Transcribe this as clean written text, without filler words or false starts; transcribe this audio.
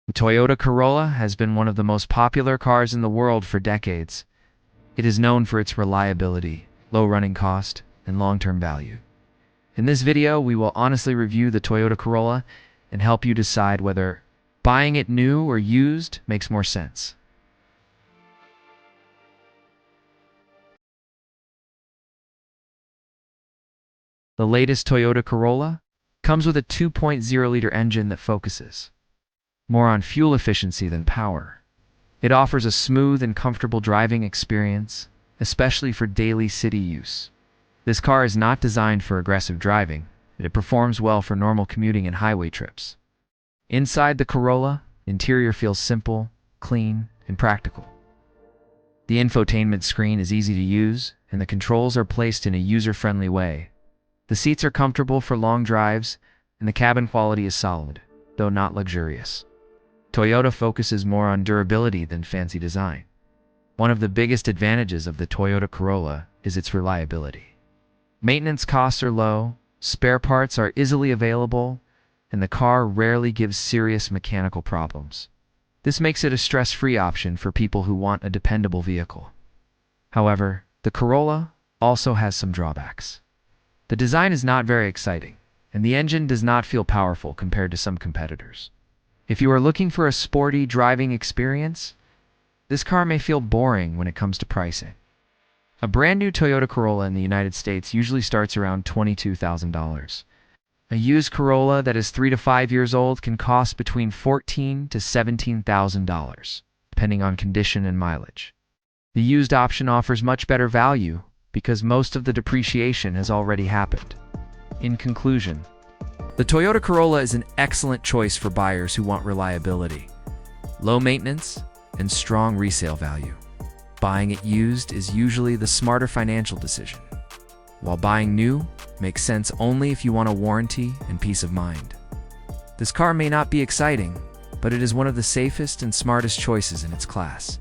The Toyota Corolla has been one of the most popular cars in the world for decades. It is known for its reliability, low running cost, and long-term value. In this video, we will honestly review the Toyota Corolla and help you decide whether buying it new or used makes more sense. The latest Toyota Corolla comes with a 2.0-liter engine that focuses more on fuel efficiency than power. It offers a smooth and comfortable driving experience, especially for daily city use. This car is not designed for aggressive driving, but it performs well for normal commuting and highway trips. Inside the Corolla, interior feels simple, clean, and practical. The infotainment screen is easy to use, and the controls are placed in a user-friendly way. The seats are comfortable for long drives, and the cabin quality is solid, though not luxurious. Toyota focuses more on durability than fancy design. One of the biggest advantages of the Toyota Corolla is its reliability. Maintenance costs are low, spare parts are easily available, and the car rarely gives serious mechanical problems. This makes it a stress-free option for people who want a dependable vehicle. However, the Corolla also has some drawbacks. The design is not very exciting, and the engine does not feel powerful compared to some competitors. If you are looking for a sporty driving experience, this car may feel boring when it comes to pricing. A brand new Toyota Corolla in the United States usually starts around $22,000. A used Corolla that is 3 to 5 years old can cost between $14,000 to $17,000, depending on condition and mileage. The used option offers much better value because most of the depreciation has already happened. In conclusion, the Toyota Corolla is an excellent choice for buyers who want reliability, low maintenance, and strong resale value. Buying it used is usually the smarter financial decision, while buying new makes sense only if you want a warranty and peace of mind. This car may not be exciting, but it is one of the safest and smartest choices in its class.